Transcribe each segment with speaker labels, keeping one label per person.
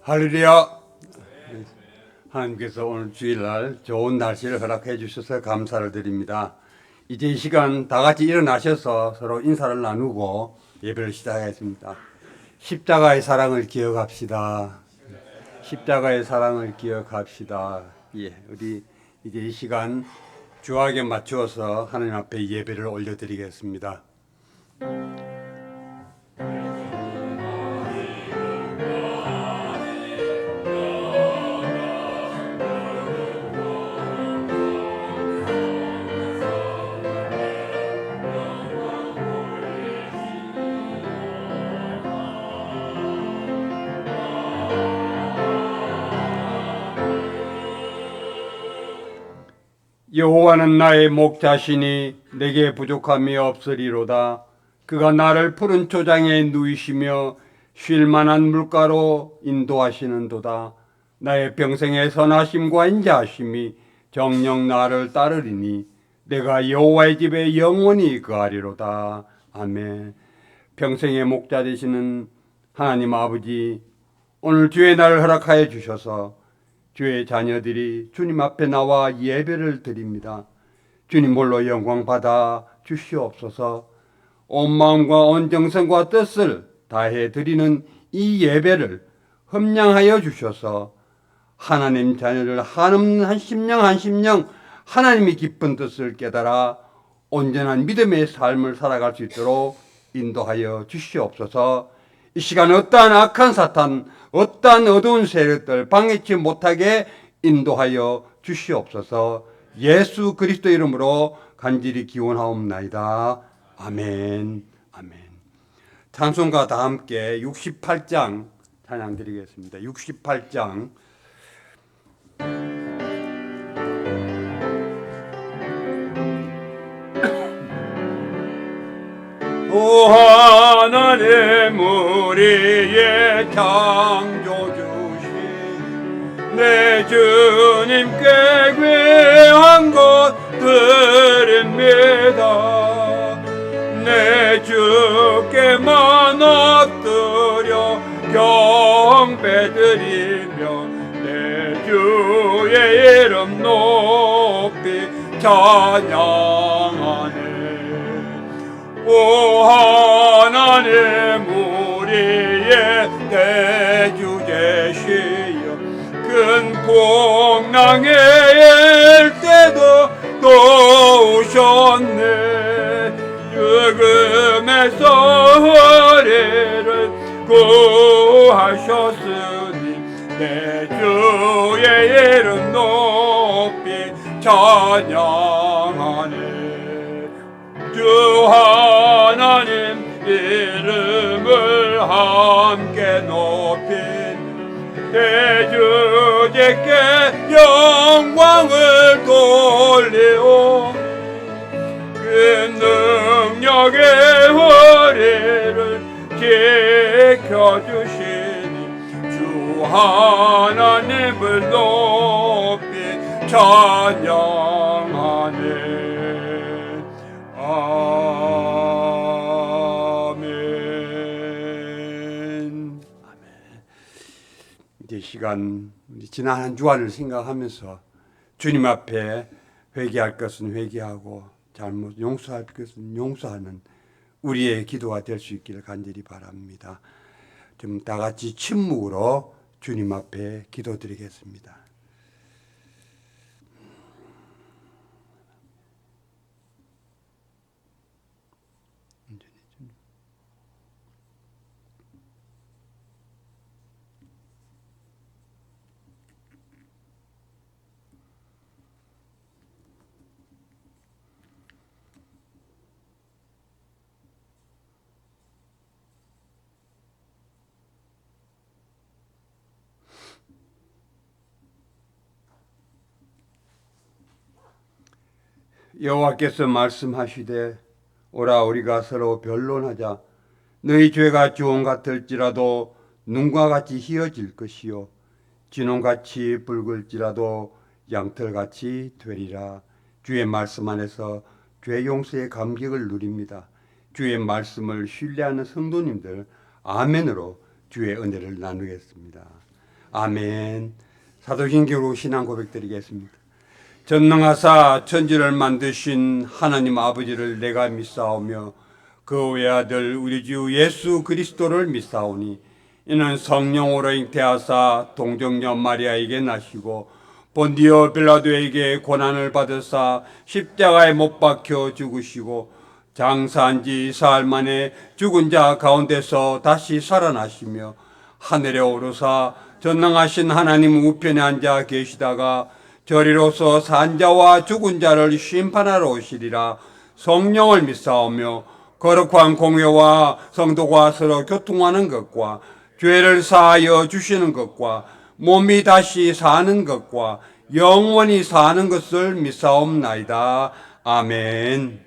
Speaker 1: 할렐루야. 하나님께서 오늘 주일날 좋은 날씨를 허락해 주셔서 감사를 드립니다. 이제 이 시간 다 같이 일어나셔서 서로 인사를 나누고 예배를 시작하겠습니다. 십자가의 사랑을 기억합시다. 십자가의 사랑을 기억합시다. 예, 우리 이제 이 시간 주악에 맞추어서 하나님 앞에 예배를 올려드리겠습니다. 여호와는 나의 목자시니 내게 부족함이 없으리로다. 그가 나를 푸른 초장에 누이시며 쉴 만한 물가로 인도하시는도다. 나의 평생의 선하심과 인자하심이 정녕 나를 따르리니 내가 여호와의 집에 영원히 거하리로다. 아멘. 평생의 목자 되시는 하나님 아버지, 오늘 주의 날을 허락하여 주셔서 주의 자녀들이 주님 앞에 나와 예배를 드립니다. 주님 홀로 영광 받아 주시옵소서. 온 마음과 온 정성과 뜻을 다해 드리는 이 예배를 흠량하여 주셔서 하나님 자녀들 한 심령 하나님의 깊은 뜻을 깨달아 온전한 믿음의 삶을 살아갈 수 있도록 인도하여 주시옵소서. 이 시간 어떠한 악한 사탄, 어떠한 어두운 세력들 방해치 못하게 인도하여 주시옵소서. 예수 그리스도 이름으로 간절히 기원하옵나이다. 아멘. 아멘. 찬송가 다 함께 68장 찬양 드리겠습니다. 68장. 오 하나님 우리의 창조주신 내 주님께 귀한 것 드립니다. 내 주께만 엎드려 경배드리며 내 주의 이름 높이 찬양하네. 오 하나님 우리의 대주 되시여 큰 풍랑의 일때도 도우셨네. 죽음에서 우리를 구하셨으니 내 주의 이름 높이 찬양하네. 주 하나님 이름을 함께 높인 대주제께 영광을 돌리오. 그 능력의 허리를 지켜주시니 주 하나님을 높이 찬양하네. 아멘. 이제 시간 지난 한 주간을 생각하면서 주님 앞에 회개할 것은 회개하고 잘못 용서할 것은 용서하는 우리의 기도가 될 수 있기를 간절히 바랍니다. 좀 다 같이 침묵으로 주님 앞에 기도드리겠습니다. 여호와께서 말씀하시되 오라 우리가 서로 변론하자. 너희 죄가 주홍 같을지라도 눈과 같이 희어질 것이요 진홍같이 붉을지라도 양털같이 되리라. 주의 말씀 안에서 죄 용서의 감격을 누립니다. 주의 말씀을 신뢰하는 성도님들 아멘으로 주의 은혜를 나누겠습니다. 아멘. 사도신경으로 신앙 고백드리겠습니다. 전능하사 천지를 만드신 하나님 아버지를 내가 믿사오며 그 외아들 우리 주 예수 그리스도를 믿사오니 이는 성령으로 잉태하사 동정녀 마리아에게 나시고 본디오 빌라도에게 고난을 받으사 십자가에 못 박혀 죽으시고 장사한 지 사흘 만에 죽은 자 가운데서 다시 살아나시며 하늘에 오르사 전능하신 하나님 우편에 앉아 계시다가 저리로서 산 자와 죽은 자를 심판하러 오시리라. 성령을 믿사오며 거룩한 공회와 성도가 서로 교통하는 것과 죄를 사하여 주시는 것과 몸이 다시 사는 것과 영원히 사는 것을 믿사옵나이다. 아멘.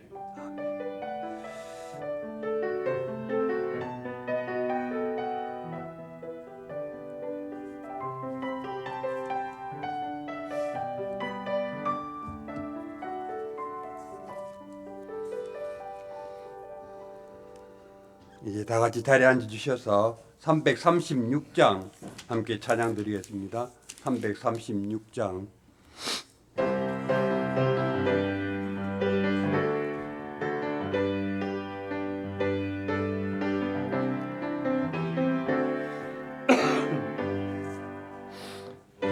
Speaker 1: 이제 다 같이 자리에 앉아주셔서 336장 함께 찬양 드리겠습니다. 336장.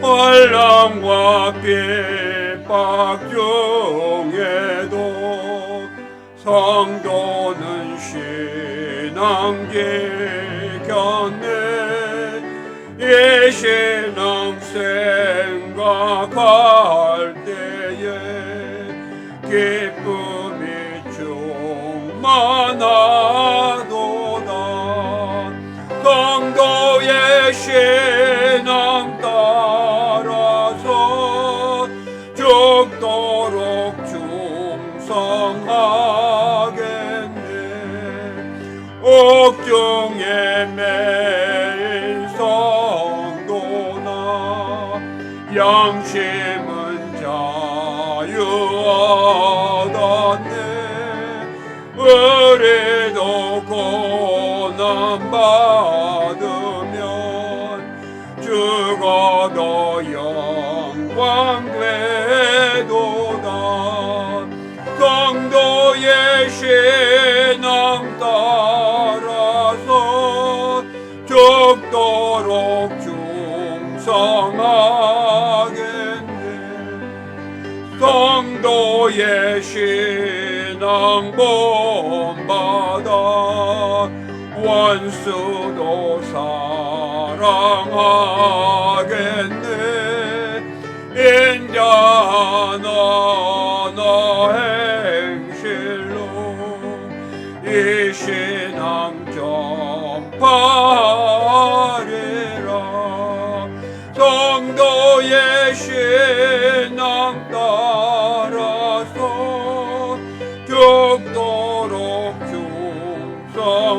Speaker 1: 환난과 핍박 중에도 성도는 신앙 지켰네. 이 신앙 생각할 때에 기쁨이 충만하도다. 성도의 신앙 따라서 죽도록 충성하겠네. 옥중에 매일 성도나 양심은 자유하다네. 우리도 고난 받으면 죽어도 영광 되도다. 성도의 신앙 따라서 죽도록 충성하겠네. 성도의 신앙 본받아 원수도 사랑하겠네. 인자하나 나 행실로 이 신앙 전파하리라. 성도의 신앙 따라서 죽도록 충성하겠네.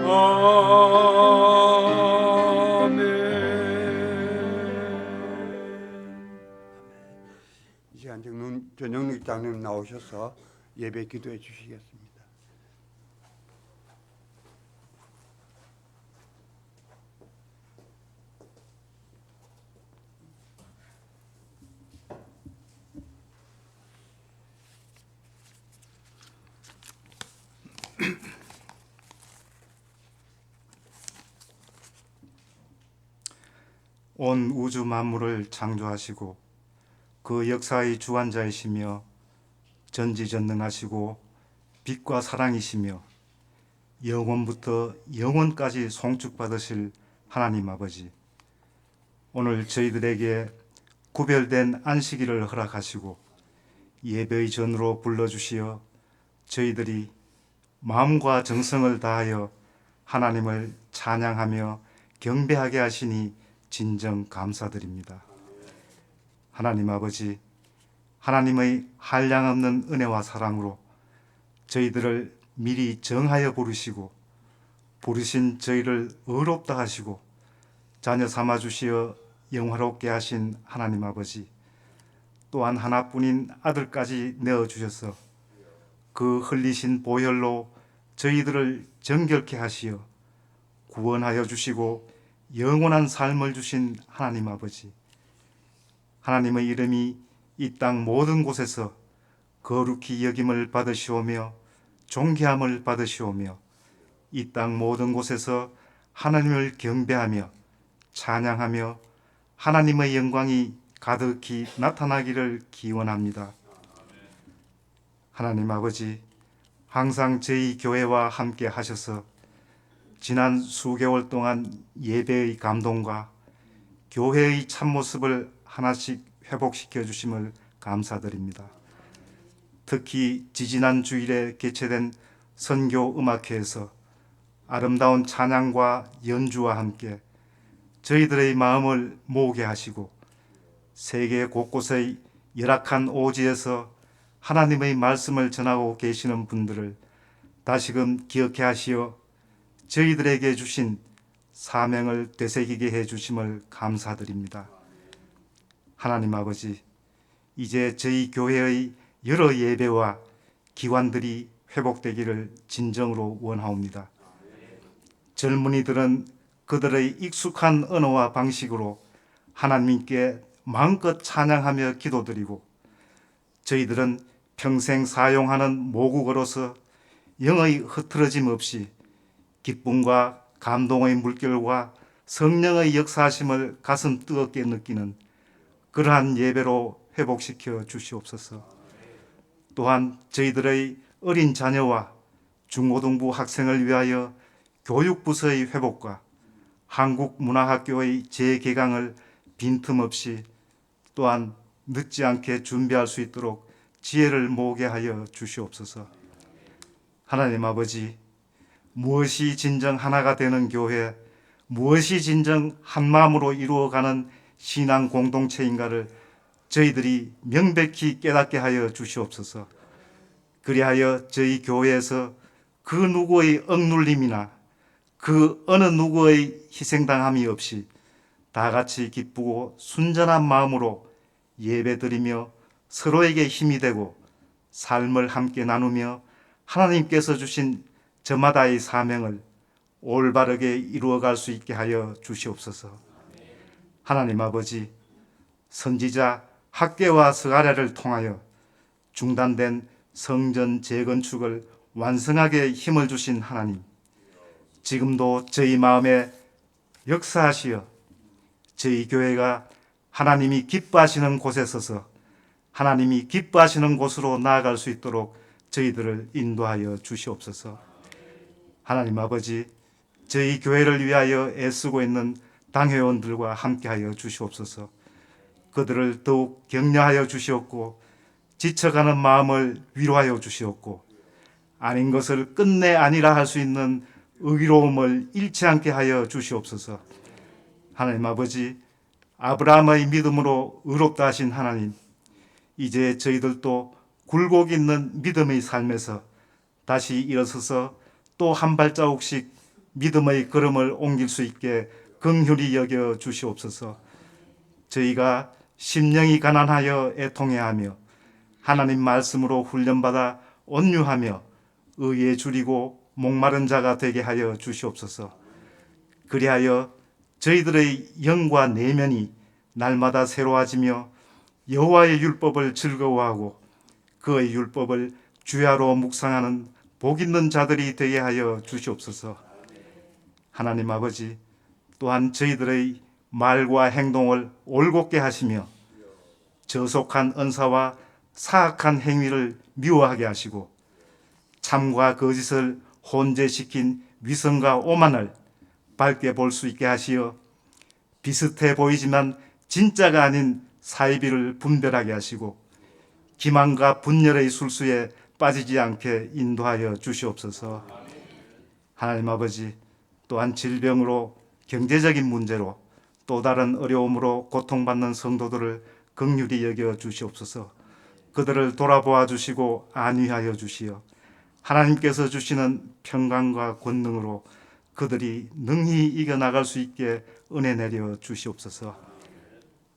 Speaker 1: 아멘. 이 시간 전영록 장로님 나오셔서 예배 기도해 주시겠습니다.
Speaker 2: 온 우주 만물을 창조하시고 그 역사의 주관자이시며 전지전능하시고 빛과 사랑이시며 영원부터 영원까지 송축받으실 하나님 아버지, 오늘 저희들에게 구별된 안식일을 허락하시고 예배의 전으로 불러주시어 저희들이 마음과 정성을 다하여 하나님을 찬양하며 경배하게 하시니 진정 감사드립니다. 하나님 아버지, 하나님의 한량없는 은혜와 사랑으로 저희들을 미리 정하여 부르시고 부르신 저희를 의롭다 하시고 자녀 삼아 주시어 영화롭게 하신 하나님 아버지, 또한 하나뿐인 아들까지 내어주셔서 그 흘리신 보혈로 저희들을 정결케 하시어 구원하여 주시고 영원한 삶을 주신 하나님 아버지, 하나님의 이름이 이 땅 모든 곳에서 거룩히 여김을 받으시오며 존귀함을 받으시오며 이 땅 모든 곳에서 하나님을 경배하며 찬양하며 하나님의 영광이 가득히 나타나기를 기원합니다. 하나님 아버지, 항상 저희 교회와 함께 하셔서 지난 수개월 동안 예배의 감동과 교회의 참모습을 하나씩 회복시켜 주심을 감사드립니다. 특히 지지난 주일에 개최된 선교 음악회에서 아름다운 찬양과 연주와 함께 저희들의 마음을 모으게 하시고 세계 곳곳의 열악한 오지에서 하나님의 말씀을 전하고 계시는 분들을 다시금 기억해 하시어 저희들에게 주신 사명을 되새기게 해 주심을 감사드립니다. 하나님 아버지, 이제 저희 교회의 여러 예배와 기관들이 회복되기를 진정으로 원하옵니다. 젊은이들은 그들의 익숙한 언어와 방식으로 하나님께 마음껏 찬양하며 기도드리고 저희들은 평생 사용하는 모국어로서 영의 흐트러짐 없이 기쁨과 감동의 물결과 성령의 역사하심을 가슴 뜨겁게 느끼는 그러한 예배로 회복시켜 주시옵소서. 또한 저희들의 어린 자녀와 중고등부 학생을 위하여 교육부서의 회복과 한국문화학교의 재개강을 빈틈없이 또한 늦지 않게 준비할 수 있도록 지혜를 모으게 하여 주시옵소서. 하나님 아버지, 무엇이 진정 하나가 되는 교회, 무엇이 진정 한마음으로 이루어가는 신앙 공동체인가를 저희들이 명백히 깨닫게 하여 주시옵소서. 그리하여 저희 교회에서 그 누구의 억눌림이나 그 어느 누구의 희생당함이 없이 다 같이 기쁘고 순전한 마음으로 예배드리며 서로에게 힘이 되고 삶을 함께 나누며 하나님께서 주신 저마다의 사명을 올바르게 이루어갈 수 있게 하여 주시옵소서. 하나님 아버지, 선지자 학개와 스가랴를 통하여 중단된 성전 재건축을 완성하게 힘을 주신 하나님, 지금도 저희 마음에 역사하시어 저희 교회가 하나님이 기뻐하시는 곳에 서서 하나님이 기뻐하시는 곳으로 나아갈 수 있도록 저희들을 인도하여 주시옵소서. 하나님 아버지, 저희 교회를 위하여 애쓰고 있는 당회원들과 함께하여 주시옵소서. 그들을 더욱 격려하여 주시옵고 지쳐가는 마음을 위로하여 주시옵고 아닌 것을 끝내 아니라 할 수 있는 의로움을 잃지 않게 하여 주시옵소서. 하나님 아버지, 아브라함의 믿음으로 의롭다 하신 하나님, 이제 저희들도 굴곡 있는 믿음의 삶에서 다시 일어서서 또 한 발자국씩 믿음의 걸음을 옮길 수 있게 긍휼히 여겨 주시옵소서. 저희가 심령이 가난하여 애통해야 하며 하나님 말씀으로 훈련받아 온유하며 의에 줄이고 목마른 자가 되게 하여 주시옵소서. 그리하여 저희들의 영과 내면이 날마다 새로워지며 여호와의 율법을 즐거워하고 그의 율법을 주야로 묵상하는 복 있는 자들이 되게 하여 주시옵소서. 하나님 아버지, 또한 저희들의 말과 행동을 올곧게 하시며 저속한 언사와 사악한 행위를 미워하게 하시고 참과 거짓을 혼재시킨 위선과 오만을 밝게 볼 수 있게 하시어 비슷해 보이지만 진짜가 아닌 사이비를 분별하게 하시고 기만과 분열의 술수에 빠지지 않게 인도하여 주시옵소서. 하나님 아버지, 또한 질병으로 경제적인 문제로 또 다른 어려움으로 고통받는 성도들을 긍휼히 여겨 주시옵소서. 그들을 돌아보아 주시고 안위하여 주시어 하나님께서 주시는 평강과 권능으로 그들이 능히 이겨나갈 수 있게 은혜 내려 주시옵소서.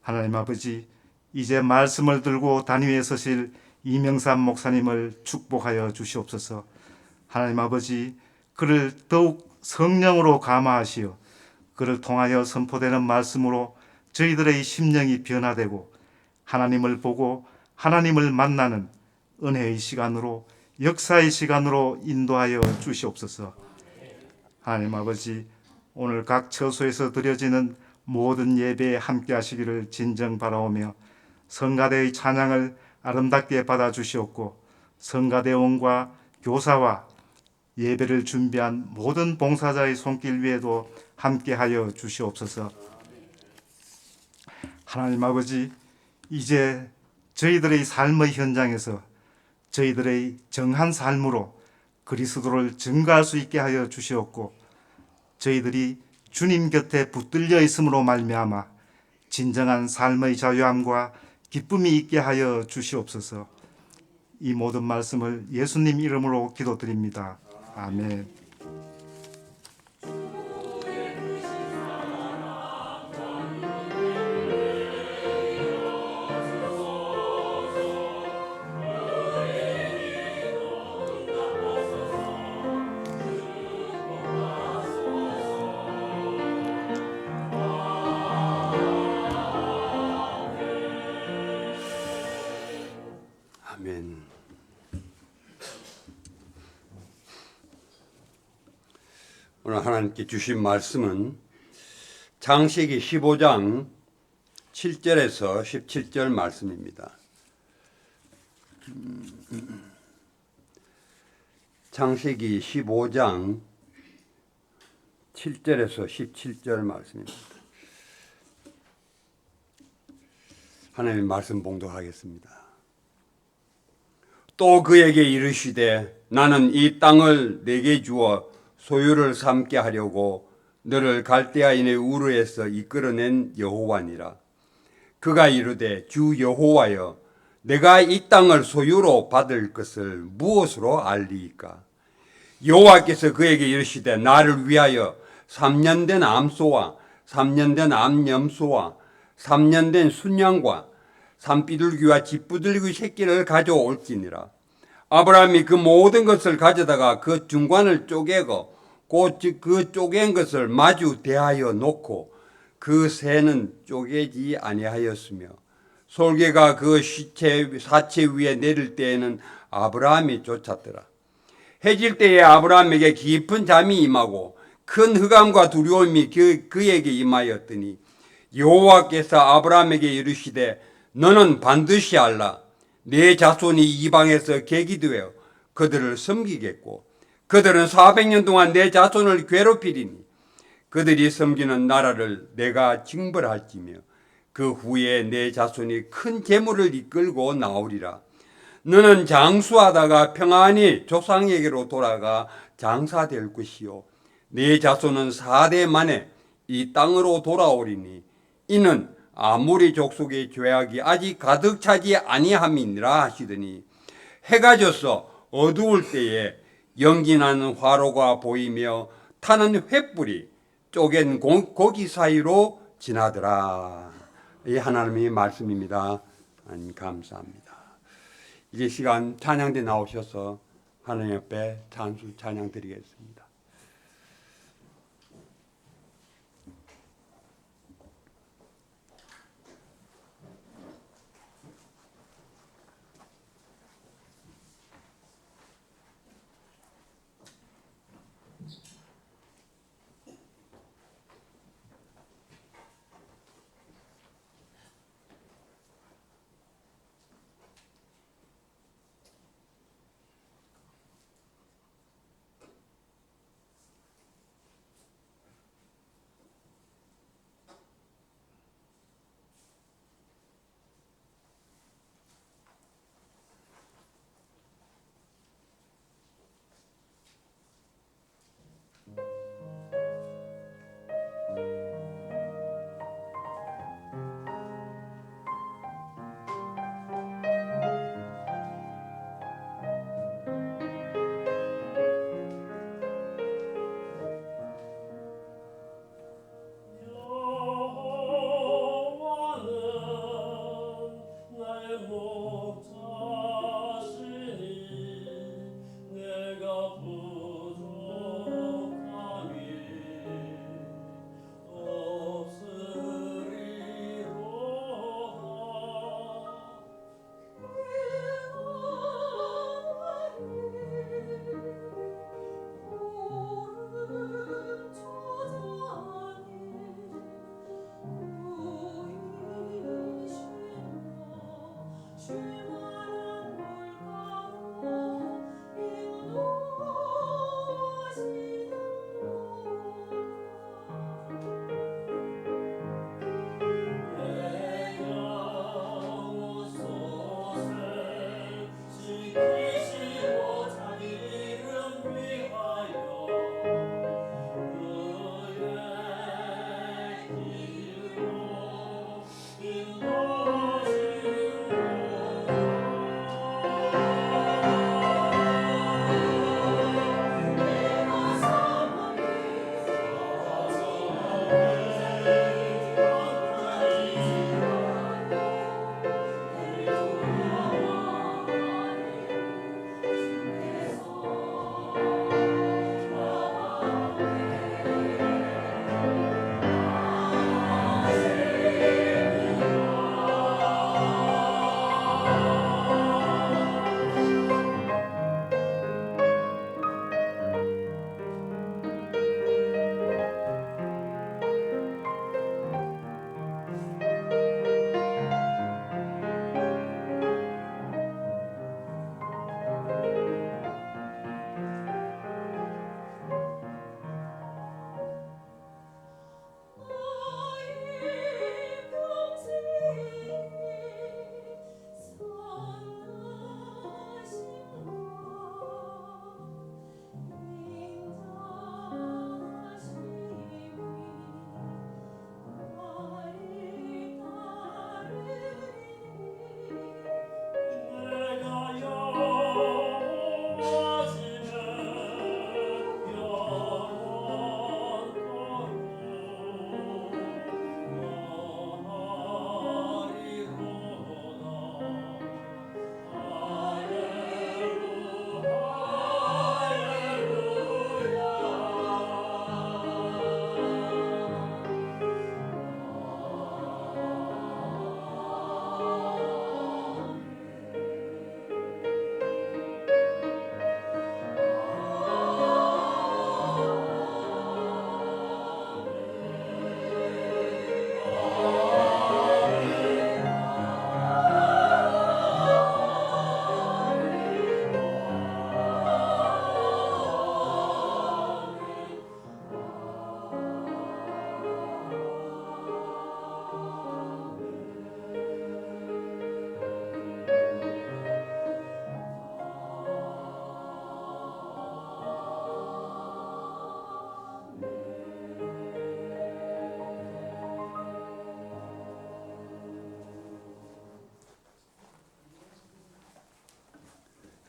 Speaker 2: 하나님 아버지, 이제 말씀을 들고 단위에 서실 이명삼 목사님을 축복하여 주시옵소서. 하나님 아버지, 그를 더욱 성령으로 감화하시어 그를 통하여 선포되는 말씀으로 저희들의 심령이 변화되고 하나님을 보고 하나님을 만나는 은혜의 시간으로, 역사의 시간으로 인도하여 주시옵소서. 하나님 아버지, 오늘 각 처소에서 드려지는 모든 예배에 함께 하시기를 진정 바라오며 성가대의 찬양을 아름답게 받아 주시옵고 성가대원과 교사와 예배를 준비한 모든 봉사자의 손길 위에도 함께하여 주시옵소서. 하나님 아버지, 이제 저희들의 삶의 현장에서 저희들의 정한 삶으로 그리스도를 증거할 수 있게 하여 주시옵고 저희들이 주님 곁에 붙들려 있음으로 말미암아 진정한 삶의 자유함과 기쁨이 있게 하여 주시옵소서. 이 모든 말씀을 예수님 이름으로 기도드립니다. 아멘.
Speaker 1: 아멘. 오늘 하나님께 주신 말씀은 창세기 15장 7절에서 17절 말씀입니다. 창세기 15장 7절에서 17절 말씀입니다. 하나님의 말씀 봉독하겠습니다. 또 그에게 이르시되 나는 이 땅을 내게 주어 소유를 삼게 하려고 너를 갈대아인의 우르에서 이끌어낸 여호와니라. 그가 이르되 주 여호와여 내가 이 땅을 소유로 받을 것을 무엇으로 알리이까? 여호와께서 그에게 이르시되 나를 위하여 3년 된 암소와 3년 된 암염소와 3년 된 순양과 산비둘기와 집부들기 새끼를 가져올지니라. 아브라함이 그 모든 것을 가져다가 그 중간을 쪼개고 곧 그 쪼갠 것을 마주 대하여 놓고 그 새는 쪼개지 아니하였으며 솔개가 그 사체 위에 내릴 때에는 아브라함이 쫓았더라. 해질 때에 아브라함에게 깊은 잠이 임하고 큰 흑암과 두려움이 그에게 임하였더니 여호와께서 아브라함에게 이르시되 너는 반드시 알라. 내 자손이 이방에서 객이 되어 그들을 섬기겠고 그들은 400년 동안 내 자손을 괴롭히리니 그들이 섬기는 나라를 내가 징벌할지며 그 후에 내 자손이 큰 재물을 이끌고 나오리라. 너는 장수하다가 평안히 조상에게로 돌아가 장사될 것이요 내 자손은 4대 만에 이 땅으로 돌아오리니 이는 아모리 족속의 죄악이 아직 가득 차지 아니함이니라 하시더니 해가 져서 어두울 때에 연기나는 화로가 보이며 타는 횃불이 쪼갠 고기 사이로 지나더라. 이 하나님의 말씀입니다. 감사합니다. 이제 시간 찬양대 나오셔서 하나님 앞에 찬양 드리겠습니다.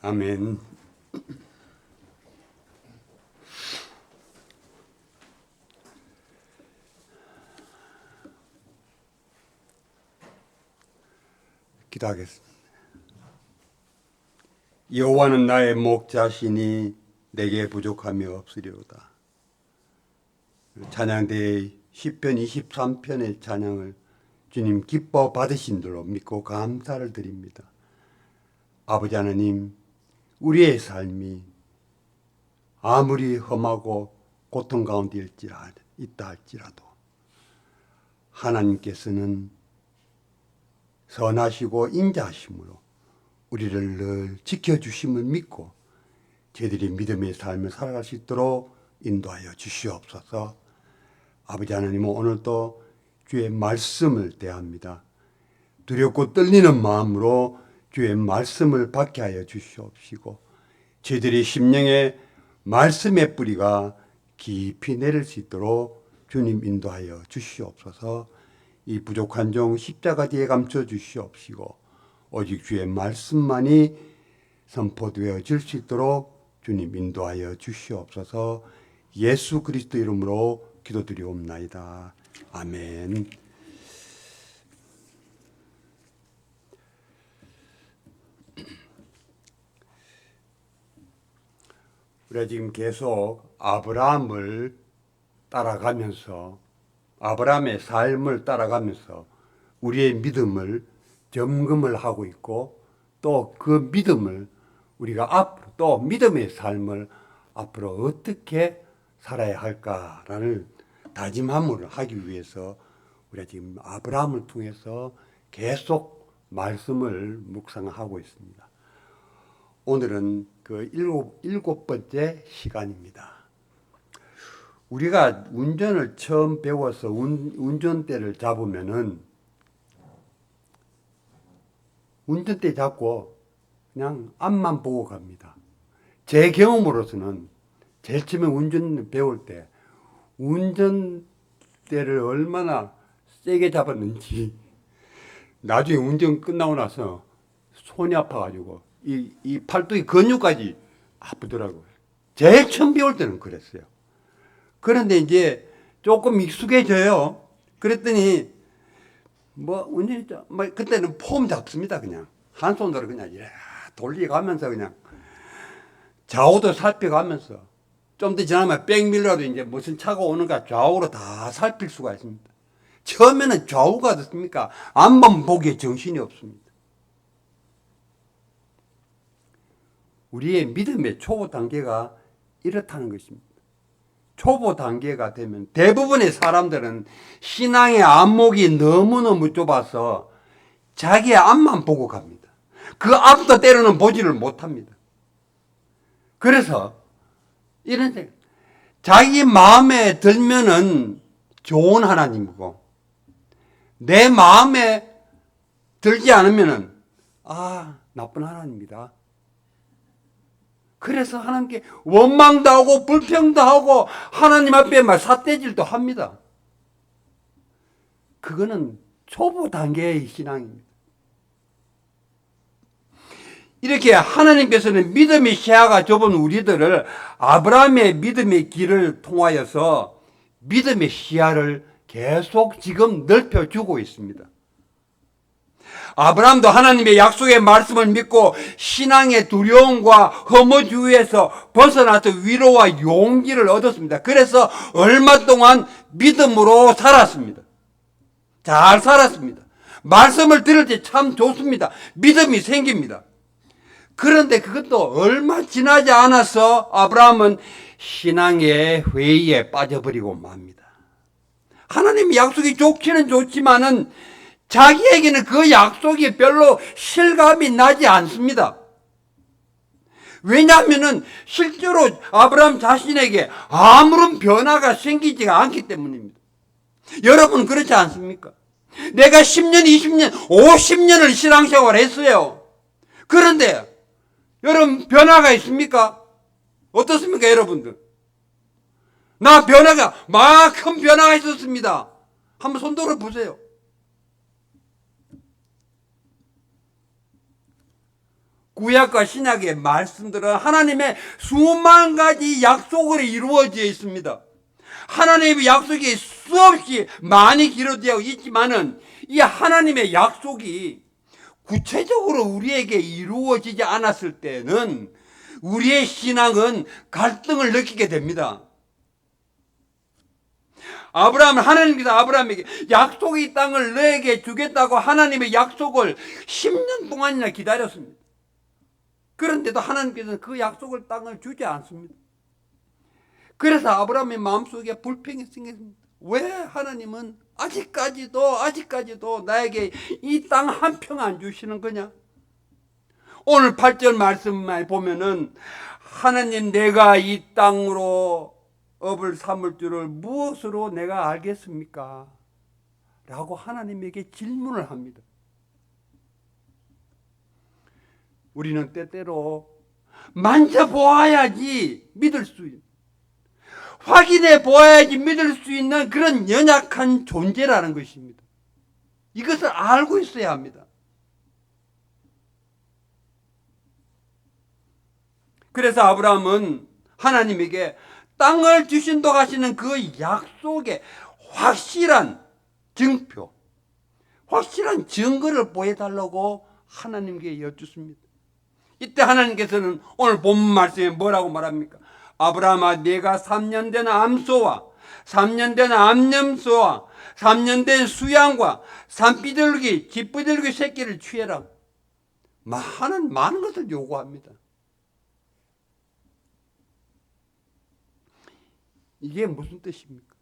Speaker 1: 아멘. 기도하겠습니다. 여호와는 나의 목자시니 내게 부족함이 없으리로다. 찬양대의 시편 23편의 찬양을 주님 기뻐 받으신 줄로 믿고 감사를 드립니다. 아버지 하나님, 우리의 삶이 아무리 험하고 고통 가운데 있다 할지라도 하나님께서는 선하시고 인자하심으로 우리를 늘 지켜주심을 믿고 저희들이 믿음의 삶을 살아갈 수 있도록 인도하여 주시옵소서. 아버지 하나님은 오늘도 주의 말씀을 대합니다. 두렵고 떨리는 마음으로 주의 말씀을 받게 하여 주시옵시고 저희들의 심령에 말씀의 뿌리가 깊이 내릴 수 있도록 주님 인도하여 주시옵소서. 이 부족한 종 십자가 뒤에 감춰 주시옵시고 오직 주의 말씀만이 선포되어질 수 있도록 주님 인도하여 주시옵소서. 예수 그리스도 이름으로 기도드리옵나이다. 아멘. 우리가 지금 계속 아브라함을 따라가면서 아브라함의 삶을 따라가면서 우리의 믿음을 점검을 하고 있고 또 그 믿음을 우리가 앞으로 또 믿음의 삶을 앞으로 어떻게 살아야 할까라는 다짐함을 하기 위해서 우리가 지금 아브라함을 통해서 계속 말씀을 묵상하고 있습니다. 오늘은 그 일곱 번째 시간입니다. 우리가 운전을 처음 배워서 운전대를 잡으면은 운전대 잡고 그냥 앞만 보고 갑니다. 제 경험으로서는 제일 처음에 운전 배울 때 운전대를 얼마나 세게 잡았는지 나중에 운전 끝나고 나서 손이 아파가지고 이 팔뚝이 근육까지 아프더라고요. 제일 처음 배울 때는 그랬어요. 그런데 이제 조금 익숙해져요. 그랬더니 그때는 폼 잡습니다. 그냥 한 손으로 그냥 돌리가면서 그냥 좌우도 살펴가면서 좀 더 지나면 백밀러도 이제 무슨 차가 오는가 좌우로 다 살필 수가 있습니다. 처음에는 좌우가 어떻습니까? 앞만 보기에 정신이 없습니다. 우리의 믿음의 초보 단계가 이렇다는 것입니다. 초보 단계가 되면 대부분의 사람들은 신앙의 안목이 너무너무 좁아서 자기의 앞만 보고 갑니다. 그 앞도 때로는 보지를 못합니다. 그래서 이런 생각, 자기 마음에 들면은 좋은 하나님이고 내 마음에 들지 않으면은 나쁜 하나님이다. 그래서 하나님께 원망도 하고 불평도 하고 하나님 앞에 삿대질도 합니다. 그거는 초보 단계의 신앙입니다. 이렇게 하나님께서는 믿음의 시야가 좁은 우리들을 아브라함의 믿음의 길을 통하여서 믿음의 시야를 계속 지금 넓혀주고 있습니다. 아브라함도 하나님의 약속의 말씀을 믿고 신앙의 두려움과 허무주의에서 벗어나서 위로와 용기를 얻었습니다. 그래서 얼마 동안 믿음으로 살았습니다. 잘 살았습니다. 말씀을 들을 때 참 좋습니다. 믿음이 생깁니다. 그런데 그것도 얼마 지나지 않아서 아브라함은 신앙의 회의에 빠져버리고 맙니다. 하나님의 약속이 좋기는 좋지만은 자기에게는 그 약속이 별로 실감이 나지 않습니다. 왜냐하면은 실제로 아브라함 자신에게 아무런 변화가 생기지가 않기 때문입니다. 여러분 그렇지 않습니까? 내가 10년, 20년, 50년을 신앙생활을 했어요. 그런데 여러분 변화가 있습니까? 어떻습니까 여러분들? 나 변화가 큰 변화가 있었습니다. 한번 손 들어 보세요. 구약과 신약의 말씀들은 하나님의 수만 가지 약속으로 이루어져 있습니다. 하나님의 약속이 수없이 많이 기록되어 있지만은 이 하나님의 약속이 구체적으로 우리에게 이루어지지 않았을 때는 우리의 신앙은 갈등을 느끼게 됩니다. 하나님께서 아브라함에게 약속의 땅을 너에게 주겠다고 하나님의 약속을 10년 동안이나 기다렸습니다. 그런데도 하나님께서는 그 약속을 땅을 주지 않습니다. 그래서 아브라함의 마음속에 불평이 생겼습니다. 왜 하나님은 아직까지도 나에게 이 땅 한 평 안 주시는 거냐? 오늘 8절 말씀만 보면은 하나님, 내가 이 땅으로 업을 삼을 줄을 무엇으로 내가 알겠습니까? 라고 하나님에게 질문을 합니다. 우리는 때때로 만져보아야지 믿을 수 있는, 확인해 보아야지 믿을 수 있는 그런 연약한 존재라는 것입니다. 이것을 알고 있어야 합니다. 그래서 아브라함은 하나님에게 땅을 주신다고 하시는 그 약속의 확실한 증표, 확실한 증거를 보여달라고 하나님께 여쭙습니다. 이때 하나님께서는 오늘 본문 말씀에 뭐라고 말합니까? 아브라함아, 내가 3년 된 암소와 3년 된 암염소와 3년 된 수양과 산비둘기, 쥐비둘기 새끼를 취해라. 많은 것을 요구합니다. 이게 무슨 뜻입니까?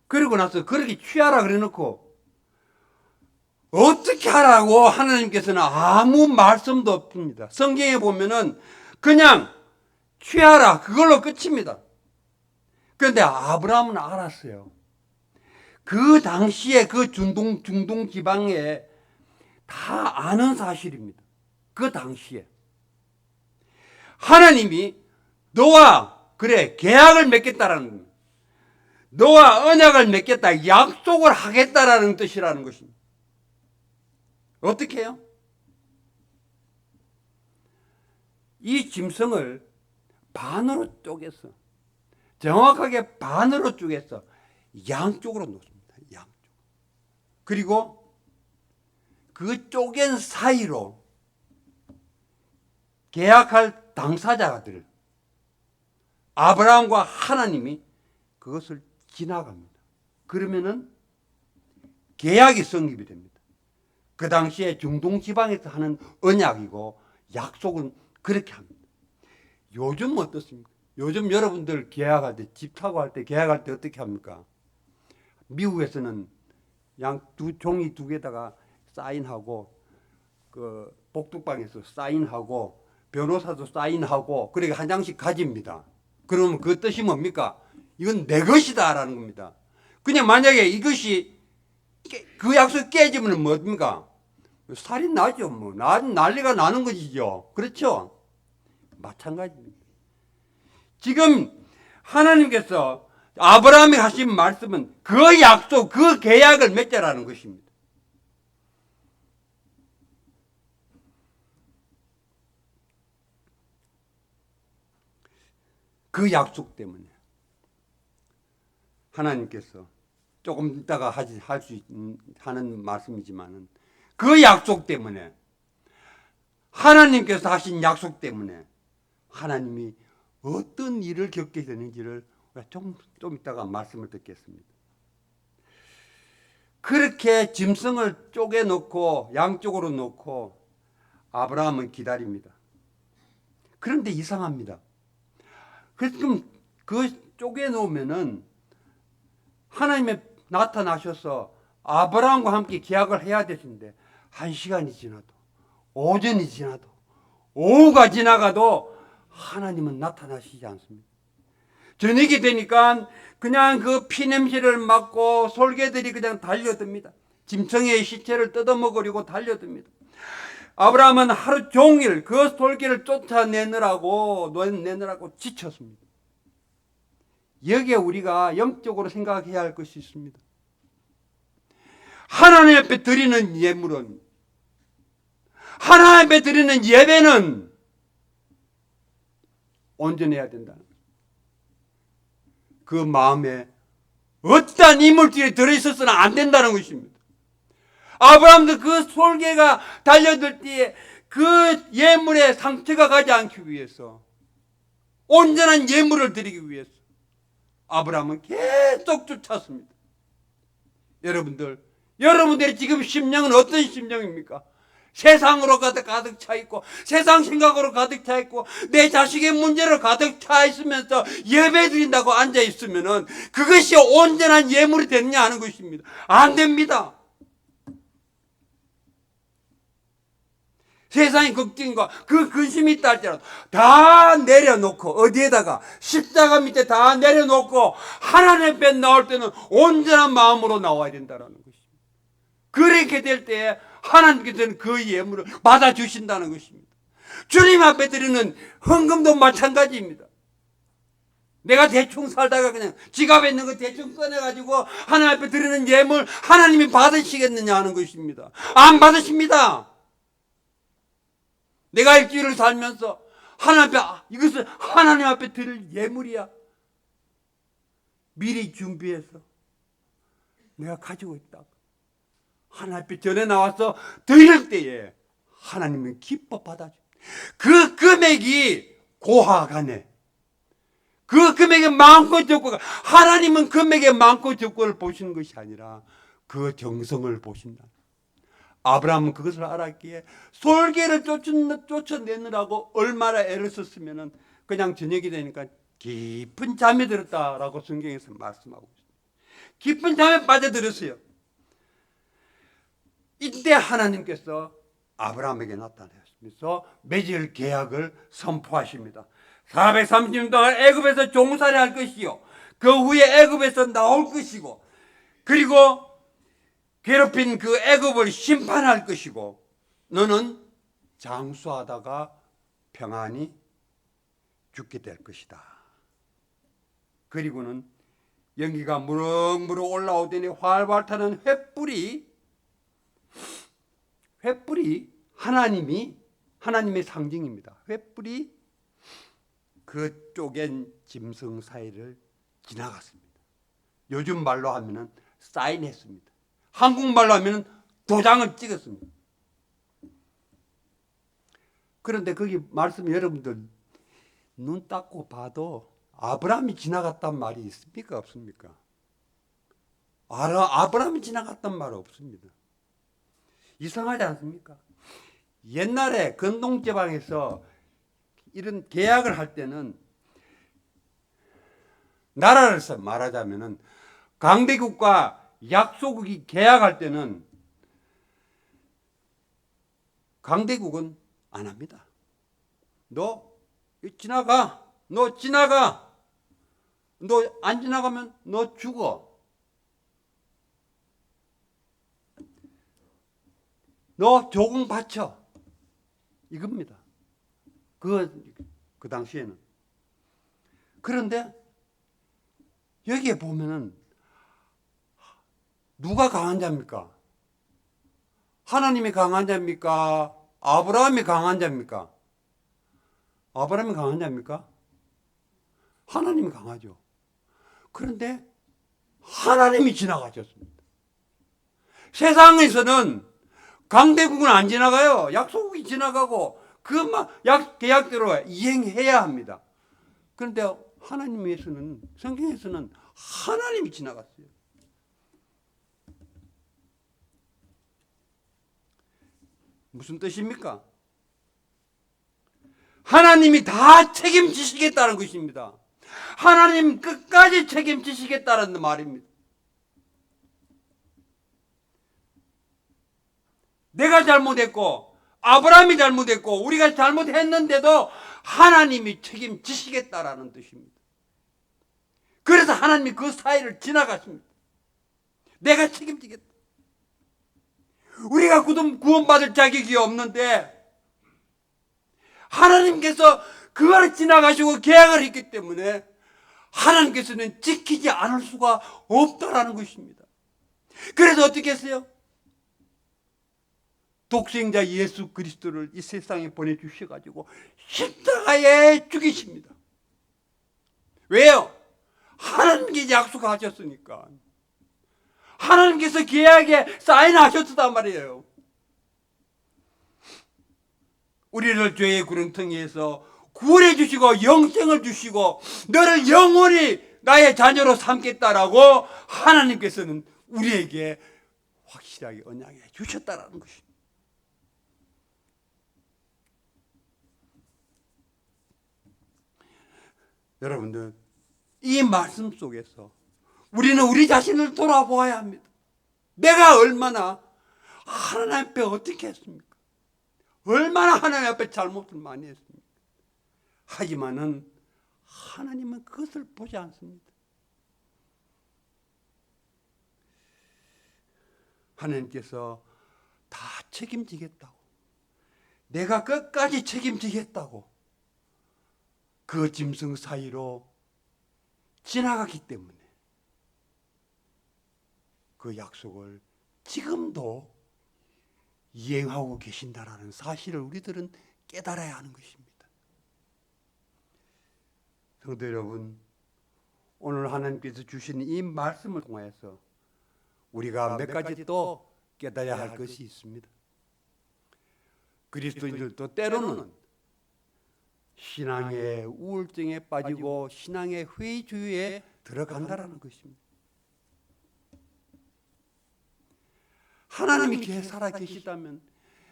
Speaker 1: 그러고 나서 그렇게 취하라 그래놓고 어떻게 하라고 하나님께서는 아무 말씀도 없습니다. 성경에 보면은 그냥 취하라, 그걸로 끝입니다. 그런데 아브라함은 알았어요. 그 당시에 그 중동 지방에 다 아는 사실입니다. 그 당시에 하나님이 너와 계약을 맺겠다라는 겁니다. 너와 언약을 맺겠다, 약속을 하겠다라는 뜻이라는 것입니다. 어떻게 해요? 이 짐승을 반으로 쪼개서, 정확하게 반으로 쪼개서 양쪽으로 놓습니다. 양쪽. 그리고 그 쪼갠 사이로 계약할 당사자들, 아브라함과 하나님이 그것을 지나갑니다. 그러면은 계약이 성립이 됩니다. 그 당시에 중동 지방에서 하는 언약이고 약속은 그렇게 합니다. 요즘 어떻습니까? 요즘 여러분들 계약할 때, 집 사고 할 때, 계약할 때 어떻게 합니까? 미국에서는 종이 두 개다가 사인하고, 그 복덕방에서 사인하고, 변호사도 사인하고, 그렇게 한 장씩 가집니다. 그러면 그 뜻이 뭡니까? 이건 내 것이다 라는 겁니다. 그냥 만약에 이것이 그 약속 깨지면 뭡니까? 살인 나죠. 난리가 나는 것이죠. 그렇죠? 마찬가지입니다. 지금 하나님께서 아브라함이 하신 말씀은 그 약속, 그 계약을 맺자라는 것입니다. 그 약속 때문에 하나님께서 조금 이따가 하는 말씀이지만은 그 약속 때문에, 하나님께서 하신 약속 때문에 하나님이 어떤 일을 겪게 되는지를 좀 이따가 말씀을 듣겠습니다. 그렇게 짐승을 쪼개놓고 양쪽으로 놓고 아브라함은 기다립니다. 그런데 이상합니다. 그럼 그 쪼개놓으면은 하나님이 나타나셔서 아브라함과 함께 계약을 해야 되는데 1시간이 지나도, 오전이 지나도, 오후가 지나가도 하나님은 나타나시지 않습니다. 저녁이 되니까 그냥 그 피냄새를 맡고 솔개들이 그냥 달려듭니다. 짐승의 시체를 뜯어먹으려고 달려듭니다. 아브라함은 하루 종일 그 솔개를 쫓아내느라고 지쳤습니다. 여기에 우리가 영적으로 생각해야 할 것이 있습니다. 하나님 앞에 드리는 예물은 하나님 앞에 드리는 예배는 온전해야 된다. 그 마음에 어떠한 이물질이 들어있어서는 안 된다는 것입니다. 아브라함도 그 솔개가 달려들 때에 그 예물에 상처가 가지 않기 위해서, 온전한 예물을 드리기 위해서 아브라함은 계속 쫓았습니다. 여러분들의 지금 심령은 어떤 심령입니까? 세상으로 가득 차 있고, 세상 생각으로 가득 차 있고, 내 자식의 문제로 가득 차 있으면서 예배 드린다고 앉아 있으면은 그것이 온전한 예물이 되느냐 하는 것입니다. 안 됩니다. 세상의 걱정과 그 근심이 있다 할지라도 다 내려놓고, 어디에다가 십자가 밑에 다 내려놓고 하나님 앞에 나올 때는 온전한 마음으로 나와야 된다는 것입니다. 그렇게 될 때 하나님께서는 그 예물을 받아주신다는 것입니다. 주님 앞에 드리는 헌금도 마찬가지입니다. 내가 대충 살다가 그냥 지갑에 있는 거 대충 꺼내가지고 하나님 앞에 드리는 예물 하나님이 받으시겠느냐 하는 것입니다. 안 받으십니다. 내가 일주일을 살면서 하나님 앞에, 이것은 하나님 앞에 드릴 예물이야. 미리 준비해서 내가 가지고 있다. 하나님 앞에 전에 나와서 드릴 때에 하나님은 기뻐 받아줘. 그 금액이 고하간에, 그 금액의 많고 적고가, 하나님은 금액의 많고 적고를 보시는 것이 아니라 그 정성을 보신다. 아브라함은 그것을 알았기에 솔개를 쫓아내느라고 얼마나 애를 썼으면 그냥 저녁이 되니까 깊은 잠이 들었다라고 성경에서 말씀하고 있습니다. 깊은 잠에 빠져들었어요. 이때 하나님께서 아브라함에게 나타나셔서 맺을 계약을 선포하십니다. 430년 동안 애굽에서 종살이 할 것이요, 그 후에 애굽에서 나올 것이고, 그리고 괴롭힌 그 애굽을 심판할 것이고, 너는 장수하다가 평안히 죽게 될 것이다. 그리고는 연기가 무럭무럭 올라오더니 활활 타는 횃불이 하나님의 상징입니다. 횃불이 그 쪼갠 짐승 사이를 지나갔습니다. 요즘 말로 하면은 사인했습니다. 한국말로 하면 도장을 찍었습니다. 그런데 거기 말씀 여러분들 눈 닦고 봐도 아브라함이 지나갔단 말이 있습니까? 없습니까? 아브라함이 지나갔단 말 없습니다. 이상하지 않습니까? 옛날에 건동제방에서 이런 계약을 할 때는, 나라를 말하자면은 강대국과 약소국이 계약할 때는 강대국은 안 합니다. 너 지나가. 너 안 지나가면 너 죽어. 너 조공 바쳐. 이겁니다. 그 당시에는. 그런데 여기에 보면은 누가 강한 자입니까? 하나님이 강한 자입니까? 아브라함이 강한 자입니까? 아브라함이 강한 자입니까? 하나님이 강하죠. 그런데 하나님이 지나가셨습니다. 세상에서는 강대국은 안 지나가요. 약소국이 지나가고 그 계약대로 이행해야 합니다. 그런데 하나님에서는, 성경에서는 하나님이 지나갔어요. 무슨 뜻입니까? 하나님이 다 책임지시겠다는 것입니다. 하나님 끝까지 책임지시겠다는 말입니다. 내가 잘못했고 아브라함이 잘못했고 우리가 잘못했는데도 하나님이 책임지시겠다라는 뜻입니다. 그래서 하나님이 그 사이를 지나갔습니다. 내가 책임지겠다. 우리가 구원받을 자격이 없는데 하나님께서 그걸 지나가시고 계약을 했기 때문에 하나님께서는 지키지 않을 수가 없다라는 것입니다. 그래서 어떻게 했어요? 독생자 예수 그리스도를 이 세상에 보내주셔가지고 십자가에 죽이십니다. 왜요? 하나님께 약속하셨으니까. 하나님께서 계약에 사인하셨단 말이에요. 우리를 죄의 구렁텅이에서 구원해 주시고 영생을 주시고 너를 영원히 나의 자녀로 삼겠다라고 하나님께서는 우리에게 확실하게 언약해 주셨다라는 것입니다. 여러분들, 이 말씀 속에서 우리는 우리 자신을 돌아보아야 합니다. 내가 얼마나 하나님 앞에 어떻게 했습니까? 얼마나 하나님 앞에 잘못을 많이 했습니까? 하지만은 하나님은 그것을 보지 않습니다. 하나님께서 다 책임지겠다고, 내가 끝까지 책임지겠다고 그 짐승 사이로 지나갔기 때문에 그 약속을 지금도 이행하고 계신다라는 사실을 우리들은 깨달아야 하는 것입니다. 성도 여러분, 오늘 하나님께서 주신 이 말씀을 통해서 우리가 몇 가지 또 깨달아야 할 것이 있습니다. 그리스도인들도 때로는 신앙의 우울증에 빠지고 신앙의 회의주의에 들어간다라는 것입니다. 하나님이 살아 계시다면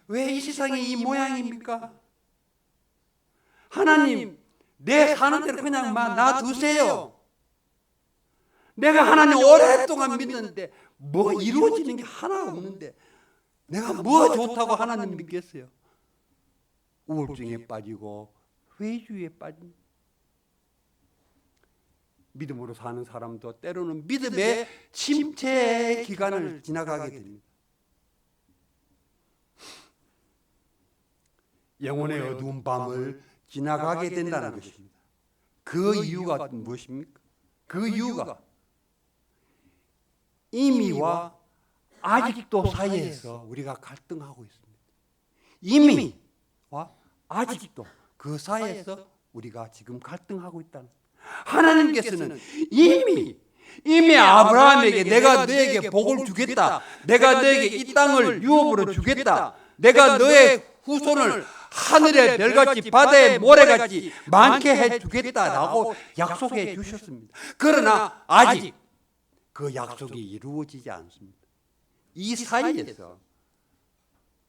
Speaker 1: 왜 이 세상이 이 모양입니까? 하나님, 내 사는 대로 그냥 놔두세요. 내가 하나님 오랫동안 믿는데 뭐 이루어지는 게 하나 없는데 내가 뭐 좋다고 하나님 믿겠어요? 우울증에 빠지고 회의주의에 빠진 믿음으로 사는 사람도 때로는 믿음의 침체 기간을 지나가게 됩니다. 영혼의 어두운 밤을 지나가게 된다는 것입니다. 그 이유가 무엇입니까? 그 이유가 이미와 아직도 사이에서 우리가 갈등하고 있습니다. 이미와 아직도 그 사이에서 우리가 지금 갈등하고 있다는, 하나님께서는 이미 아브라함에게 내가 너에게 복을 주겠다, 내가 너에게 이 땅을 유업으로 주겠다, 내가 너의 후손을 하늘의 별같이 바다의 모래같이 많게 해주겠다라고 약속해 주셨습니다. 그러나 아직 그 약속이 이루어지지 않습니다. 이 사이에서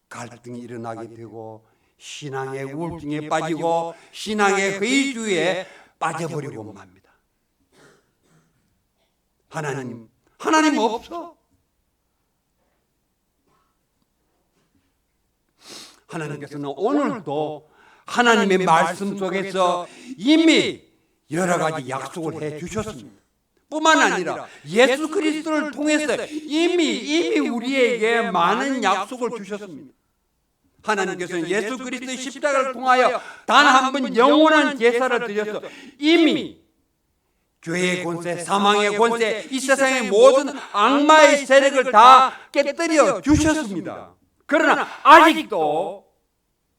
Speaker 1: 갈등이 일어나게 되고 신앙의 우울증에 빠지고 신앙의 회의주의에 빠져버리고 맙니다. 하나님 없어. 하나님께서는 오늘도 하나님의 말씀 속에서 이미 여러 가지 약속을 해 주셨습니다. 뿐만 아니라 예수 그리스도를 통해서 이미 우리에게 많은 약속을 주셨습니다. 하나님께서는 예수 그리스도의 십자가를 통하여 단 한 번 영원한 제사를 드려서 이미 죄의 권세, 사망의 권세, 이 세상의 모든 악마의 세력을 다 깨뜨려 주셨습니다. 그러나 아직도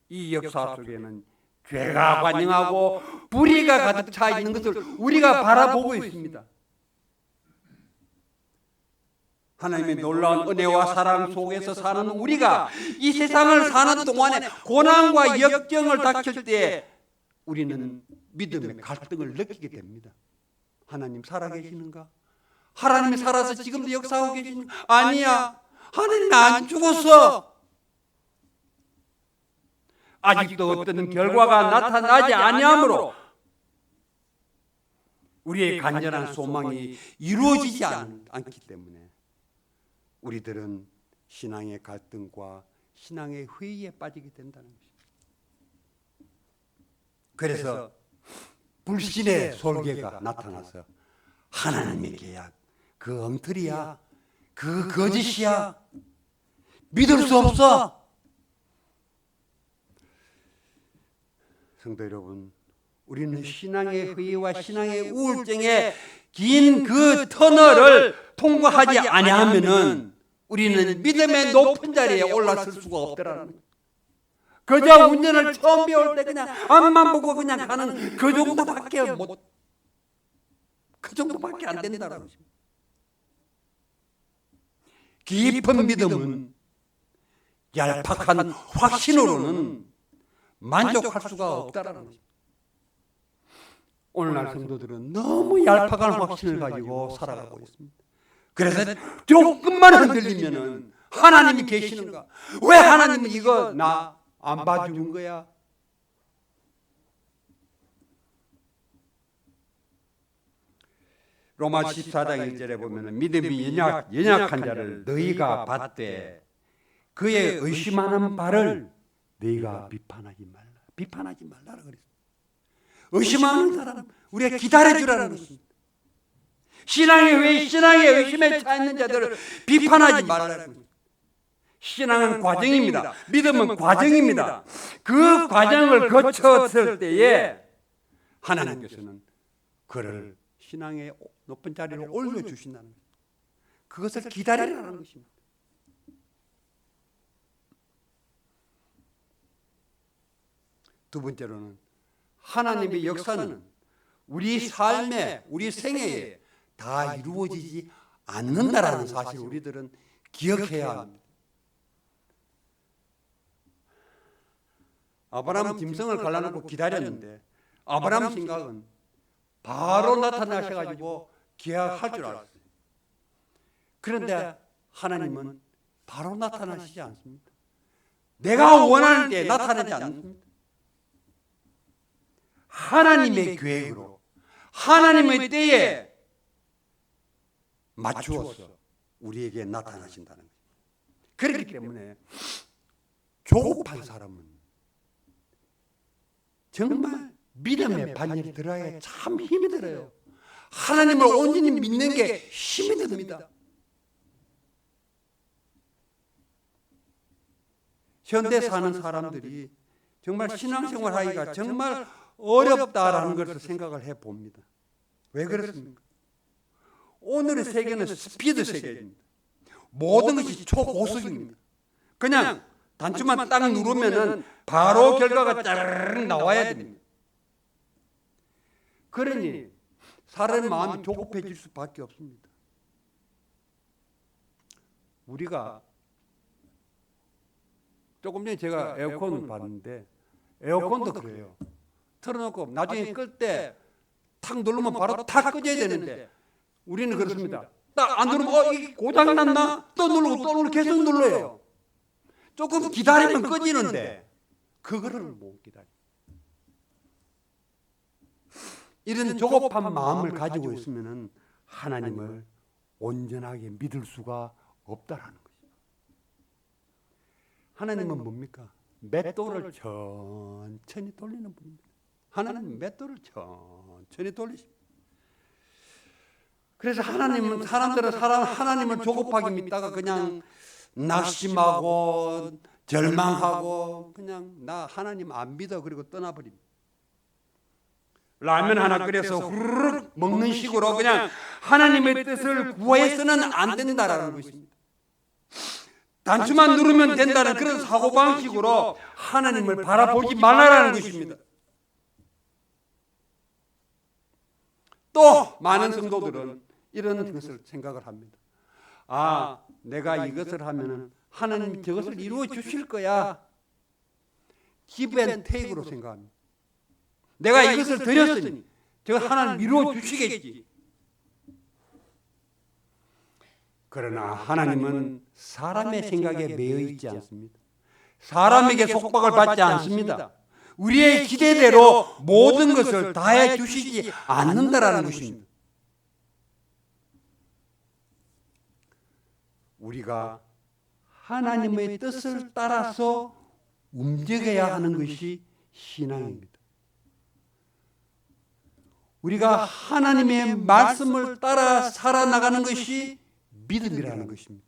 Speaker 1: 이 역사 속에는 죄가 관영하고 불의가 가득 차 있는 것을 우리가 바라보고 있습니다. 하나님의 놀라운 은혜와 사랑 속에서 사는 우리가 이 세상을 사는 동안에 고난과 역경을 닥칠 때 우리는 믿음의 갈등을 느끼게 됩니다. 하나님 살아계시는가? 하나님이 살아서 지금도 역사하고 계시는가? 아니야. 하나님은 안 죽었어. 아직도 어떤 결과가 나타나지 아니하므로 우리의 간절한 소망이 이루어지지 않기 때문에 우리들은 신앙의 갈등과 신앙의 회의에 빠지게 된다는 것입니다. 그래서 불신의 설계가 나타나서 하나님의 계약, 그 엉터리야, 그 거짓이야, 믿을 수 없어. 성도 여러분, 우리는 신앙의 회의와 신앙의 우울증의 긴 그 터널을 통과하지 아니하면은 우리는 믿음의 높은 자리에 올라설 수가 없더라는 거예요. 그저 운전을 처음 배울 때 그냥 앞만 보고 그냥 가는 그 정도밖에 안 된다는 거죠. 깊은 믿음은 얄팍한 확신으로는 만족할 수가 없다는 거죠. 오늘날 성도들은 너무 얄팍한 확신을 가지고 살아가고 있습니다. 그래서 조금만 흔들리면은 하나님이 계시는가? 왜 하나님은 이거 나 안 봐주는 거야? 로마 14장 1절에 보면 믿음이 연약한 자를 너희가 받되 그의 의심하는 바를 너희가 비판하지 말라 그랬어요. 의심하는 사람 우리가 기다려주라는 것입니다. 신앙의 의심에 차 있는 자들을 비판하지 말라는 것입니다. 신앙은 과정입니다. 믿음은 과정입니다. 그 과정을 거쳤을 때에 하나님께서는 그를 신앙의 높은 자리로 올려주신다는 거예요. 그것을 기다리라는 것입니다. 두 번째로는 하나님의 역사는 우리 삶에, 우리 생애에 다 이루어지지 않는다라는 사실을 우리들은 기억해야 합니다. 아브라함은 짐승을 갈라놓고 기다렸는데 아브라함 생각은 바로 나타나셔가지고 계약할 줄 알았어요. 그런데 하나님은 바로 나타나시지 않습니다. 내가 원하는 때 나타나지 않습니다. 하나님의 계획으로 하나님의 때에 맞추어서 우리에게 나타나신다는 거예요. 그렇기 때문에 조급한 사람은 정말 믿음의 반열에 들어야 참 힘이 들어요. 하나님을 온전히 믿는 게 힘이 듭니다. 현대 사는 사람들이 정말 신앙생활 하기가 정말 어렵다라는 것을 생각을 해봅니다. 왜 그렇습니까? 오늘의 세계는 스피드 세계입니다. 모든 것이 초고속입니다. 그냥 단추만 딱 누르면은 바로 결과가 짜르르 나와야 됩니다. 그러니 사람의 마음이 조급해질 수밖에 없습니다. 우리가 조금 전에 제가 에어컨을 봤는데 에어컨도 그래요. 틀어놓고 나중에 끌 때 탁 누르면 바로 탁 꺼져야 되는데 우리는 그렇습니다. 딱 안 누르면 이게 고장 났나? 또 누르고 계속 눌러요. 조금 기다리면 꺼지는데 그거를 못 기다려. 이런 조급한 마음을 가지고 있으면 하나님을 온전하게 믿을 수가 없다라는 거죠. 하나님은 뭡니까? 맷돌을 천천히 돌리는 분입니다. 하나님은 맷돌을 천천히 돌리십니다. 그래서 하나님은 사람들은 하나님을 조급하게 믿다가 그냥 낙심하고 절망하고 그냥 나 하나님 안 믿어 그리고 떠나버립니다. 라면 하나 끓여서 후루룩 먹는 식으로 그냥 하나님의 뜻을 구해서는 안 된다라는 것입니다. 단추만 누르면 된다는 그런 사고방식으로 하나님을 바라보지 말라라는 것입니다. 또 많은 성도들은 이런 것을 생각을 합니다. 아, 내가 이것을 하면은 하나님이 저것을 이루어 주실 거야. give and take로 생각합니다. 내가 이것을 드렸으니 저 하나님 이루어 주시겠지. 그러나 하나님은 사람의 생각에 매여 있지 않습니다. 사람에게 속박을 받지 않습니다. 우리의 기대대로 모든 것을 다해 주시지 않는다라는 것입니다. 우리가 하나님의 뜻을 따라서 움직여야 하는 것이 신앙입니다. 우리가 하나님의 말씀을 따라 살아나가는 것이 믿음이라는 것입니다.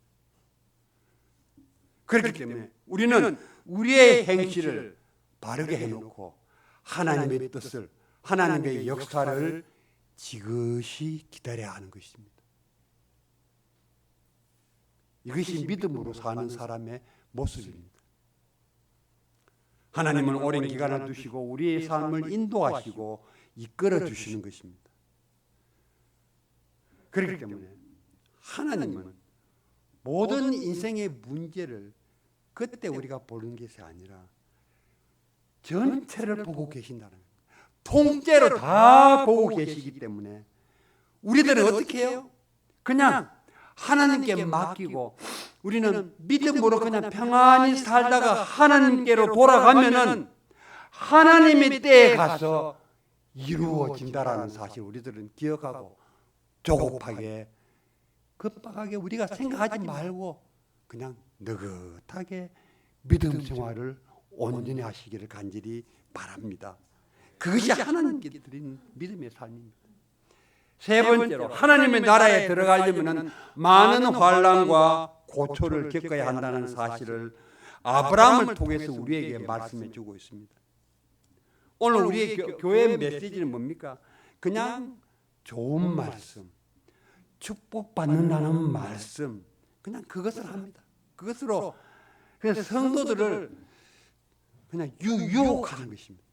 Speaker 1: 그렇기 때문에 우리는 우리의 행실을 바르게 해놓고 하나님의 뜻을, 하나님의 역사를 지그시 기다려야 하는 것입니다. 이것이 믿음으로 사는 사람의 모습입니다. 하나님은 오랜 기간을 두시고 우리의 삶을 인도하시고 이끌어 주시는 것입니다. 그렇기 때문에 하나님은 모든 인생의 문제를 그때 우리가 보는 것이 아니라 전체를 보고 계신다는 거예요. 통째로 다 보고 계시기 때문에 우리들은 어떻게 해요? 그냥 하나님께 맡기고 우리는 믿음으로 그냥 평안히 살다가 하나님께로 돌아가면은 하나님의 때에 가서 이루어진다라는 사실 우리들은 기억하고 조급하게 급박하게 우리가 생각하지 말고 그냥 느긋하게 믿음 생활을 온전히 하시기를 간절히 바랍니다. 그것이 하나님께 드리는 믿음의 삶입니다. 세 번째로 하나님의 나라에 들어가려면 많은 환난과 고초를 겪어야 한다는 사실을 아브라함을 통해서 우리에게 말씀해 주고 있습니다. 오늘 우리의 교회 메시지는 뭡니까? 그냥 좋은 말씀, 축복받는다는 말씀, 그냥 그것을 합니다. 그것으로 그래서 성도들을 그냥 유혹하는 것입니다.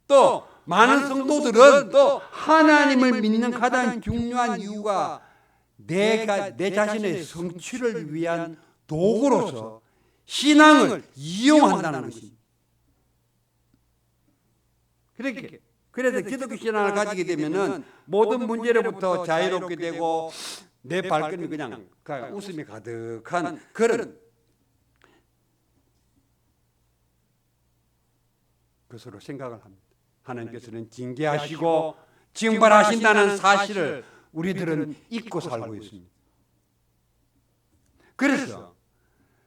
Speaker 1: 또 많은 성도들은 또 하나님을 믿는 가장 중요한 이유가 내 자신의 성취를 위한 도구로서 신앙을 이용한다는 것입니다. 그래서 기독교 신앙을 가지게 되면은 모든 문제로부터 자유롭게 되고 내 발걸음이 그냥 웃음이 가득한 그런 것으로 생각을 합니다. 하나님께서는 징계하시고 징벌하신다는 사실을 우리들은 잊고 살고 있습니다. 그래서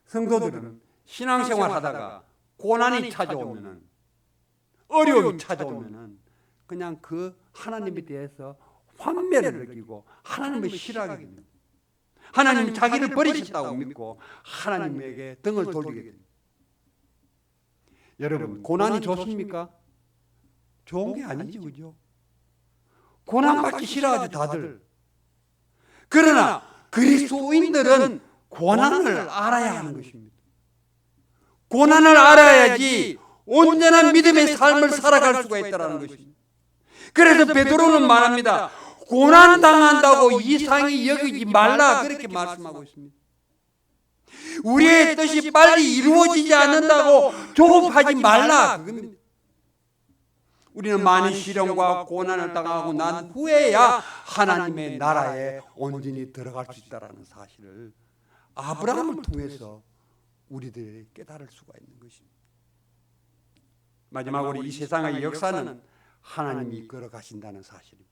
Speaker 1: 성도들은 신앙생활 하다가 고난이 찾아오면은 어려움이 찾아오면은 그냥 그 하나님에 대해서 환멸을 느끼고 하나님을 싫어하게 됩니다. 하나님이 자기를 버리셨다고 믿고 하나님에게 등을 돌리게 됩니다. 여러분, 고난이 좋습니까? 좋은 게 아니죠, 그죠? 고난 받기 싫어하죠, 다들. 그러나 그리스도인들은 고난을 알아야 하는 것입니다. 고난을 알아야지 온전한 믿음의 삶을 살아갈 수가 있다는 것입니다. 그래서 베드로는 말합니다. 고난 당한다고 이상히 여기지 말라 그렇게 말씀하고 있습니다. 우리의 뜻이 빨리 이루어지지 않는다고 조급하지 말라 그겁니다. 우리는 많은 시련과 고난을 당하고 난 후에야 하나님의 나라에 온전히 들어갈 수 있다는 사실을 아브라함을 통해서 우리들이 깨달을 수가 있는 것입니다. 마지막으로 이 세상의 역사는 하나님이 이끌어 가신다는 사실입니다.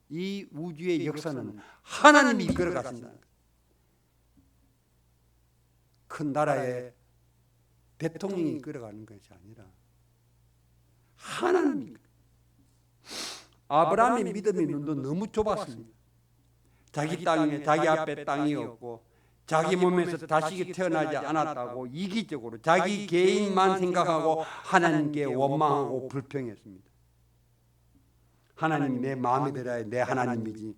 Speaker 1: 이 우주의 역사는 하나님이 이끌어 가신다는 것. 큰 나라의 대통령이 이끌어가는 것이 아니라 하나님이. 아브라함의 믿음의 눈도 너무 좁았습니다. 자기 땅에 자기 앞에 땅이 없고 자기 몸에서 다시 태어나지 않았다고 이기적으로 자기 개인만 생각하고 하나님께 원망하고 불평했습니다. 하나님이 내 마음에 들어야 내 하나님이지.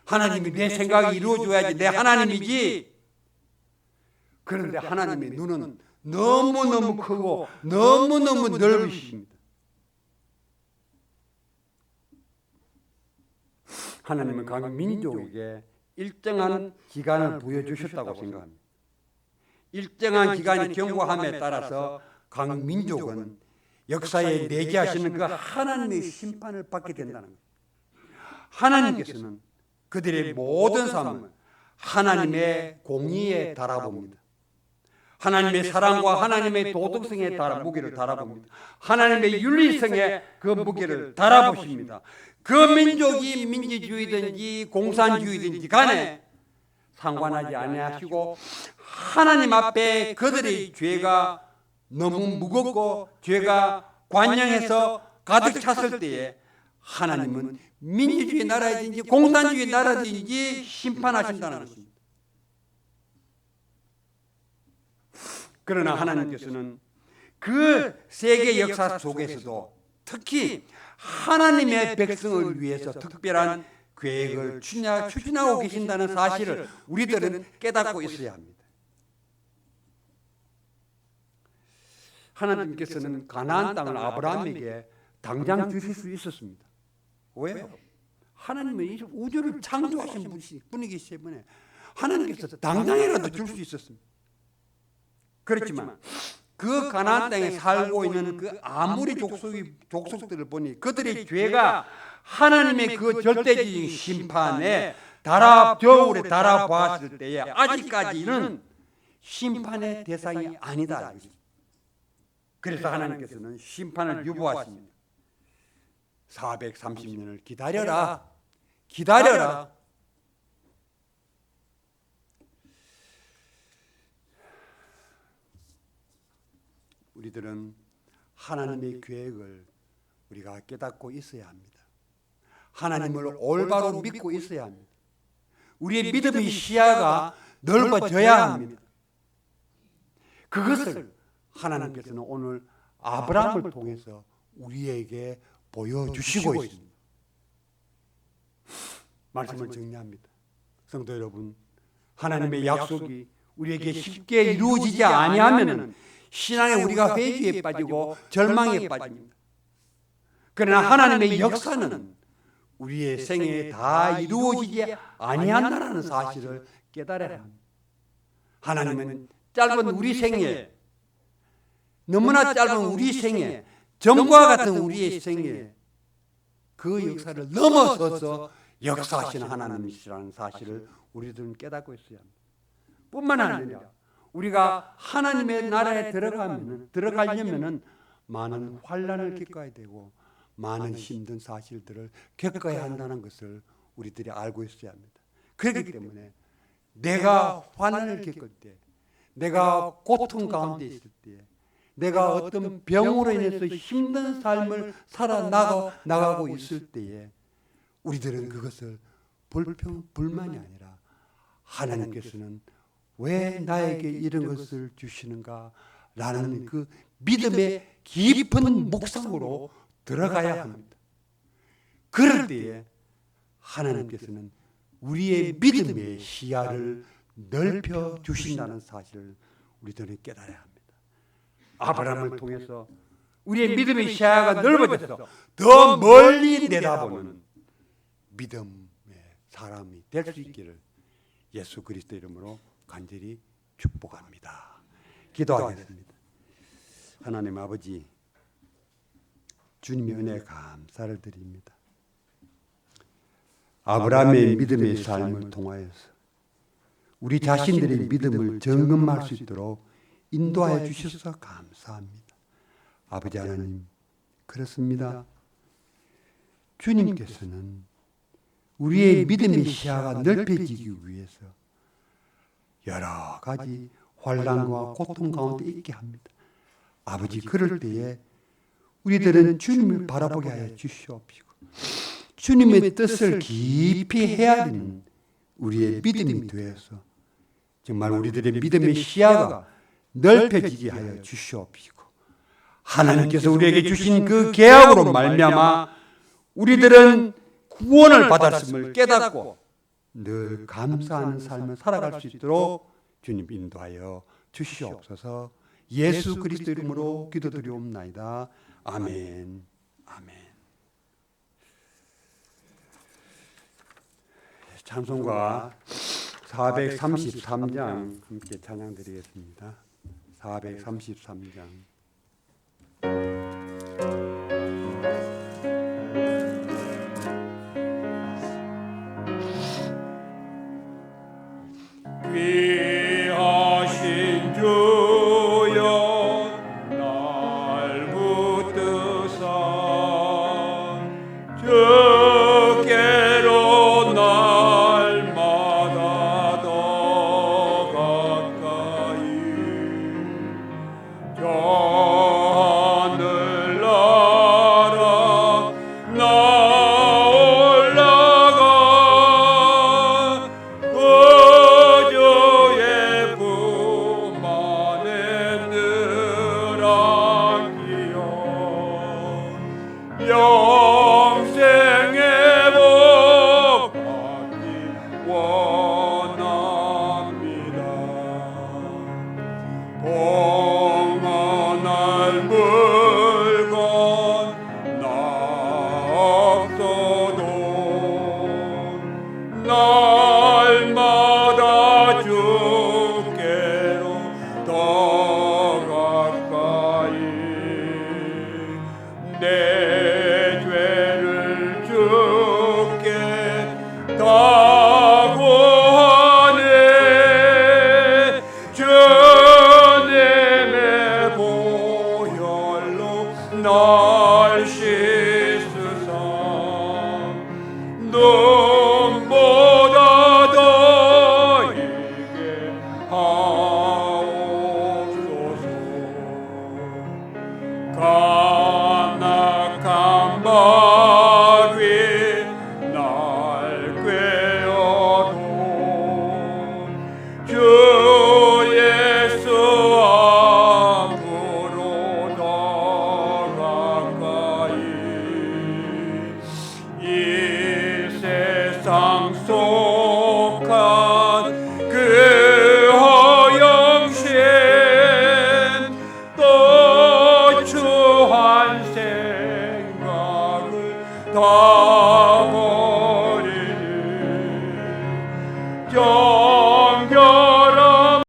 Speaker 1: 하나님이 내 생각이 이루어져야지 내 하나님이지. 그런데 하나님의 눈은 너무너무 크고 너무너무 넓으십니다. 하나님은 각 민족에게 일정한 기간을 부여주셨다고 생각합니다. 일정한 기간이 경과함에 따라서 각 민족은 역사에 내재하시는 그 하나님의 심판을 받게 된다는 거예요. 하나님께서는 그들의 모든 삶을 하나님의 공의에 달아봅니다. 하나님의 사랑과 하나님의 도덕성에 무게를 달아봅니다. 하나님의 윤리성에 그 무게를 달아보십니다. 그 민족이 민주주의든지 공산주의든지 간에 상관하지 아니하시고 하나님 앞에 그들의 죄가 너무 무겁고 죄가 관영해서 가득 찼을 때에 하나님은 민주주의 나라든지 공산주의 나라든지 심판하신다는 것입니다. 그러나 하나님께서는 그 세계 역사 속에서도 특히 하나님의 백성을 위해서 특별한 계획을 추진하고 계신다는 사실을 우리들은 깨닫고 있어야 합니다. 하나님께서는 가나안 땅을 아브라함에게 당장 주실 수 있었습니다. 왜요? 하나님은 우주를 창조하신 분이기 때문에 하나님께서 당장이라도 줄 수 있었습니다. 그렇지만 그 가나안 땅에 살고 있는 그 아무리 족속들을 보니 그들의 죄가 하나님의 그 절대적인 심판에 겨울에 달아보았을 때에 아직까지는 심판의 대상이 아니다. 그래서 하나님께서는 심판을 유보하십니다. 430년을 기다려라. 우리들은 하나님의 계획을 우리가 깨닫고 있어야 합니다. 하나님을 올바로 믿고 있어야 합니다. 우리의 믿음의 시야가 넓어져야 합니다. 그것을 하나님께서는 오늘 아브라함을 통해서 우리에게 보여주시고 있습니다. 말씀을 정리합니다. 성도 여러분, 하나님의 약속이 우리에게 쉽게 이루어지지 아니하면 신앙에 우리가 회개에 빠지고 절망에 빠집니다. 그러나 하나님의 역사는 우리의 생애에 다 이루어지지 아니한다는 사실을 깨달아야 합니다. 하나님은 짧은 우리 생애, 너무나 짧은 우리 생애, 전과 같은 우리의 생애, 그 역사를 넘어서서 역사하시는 하나님이시라는 사실을 우리들은 깨닫고 있어야 합니다. 뿐만 아니라 우리가 하나님의 나라에 들어가려면 많은 환난을 겪어야 되고 많은 힘든 사실들을 겪어야 한다는 것을 우리들이 알고 있어야 합니다. 그렇기 때문에 내가 환난을 겪을 때, 내가 고통 가운데 있을 때, 내가 어떤 병으로 인해서 힘든 삶을 살아나가고 있을 때에 우리들은 그것을 불만이 아니라 하나님께서는 왜 나에게 이런 것을 주시는가 라는 그 믿음의 깊은 묵상으로 들어가야 합니다. 그럴 때에 하나님께서는 우리의 믿음의 시야를 넓혀 주신다는 사실을 우리들은 깨달아야 합니다. 아브라함을 통해서 우리의 믿음의 시야가 넓어져서 더 멀리 내다보는 믿음의 사람이 될 수 있기를 예수 그리스도 이름으로 간절히 축복합니다. 기도하겠습니다. 하나님 아버지, 주님의 은혜에 감사를 드립니다. 아브라함의 믿음의 삶을 통하여서 우리 자신들의 믿음을 점검할 수 있도록 인도하여 주셔서 감사합니다. 아버지 하나님, 그렇습니다. 주님께서는 우리의 믿음의 시야가 넓혀지기 위해서 여러 가지 환난과 고통 가운데 있게 합니다. 아버지, 그럴 때에 우리들은 주님을 바라보게 하여 주시옵시고 주님의 뜻을 깊이 헤아리는 우리의 믿음이 되어서 정말 우리들의 믿음의 시야가 넓혀지게 하여 주시옵시고 하나님께서 우리에게 주신 그 계약으로 말미암아 우리들은 구원을 받았음을 깨닫고 늘 감사하는 삶을 살아갈 수 있도록 주님 인도하여 주시옵소서. 예수 그리스도 이름으로 기도드리옵나이다. 아멘. 아멘. 찬송가 433장 함께 찬양드리겠습니다. 433장.
Speaker 3: 귀하신 주여 날 붙드사 주께로 날마다 더 가까이 너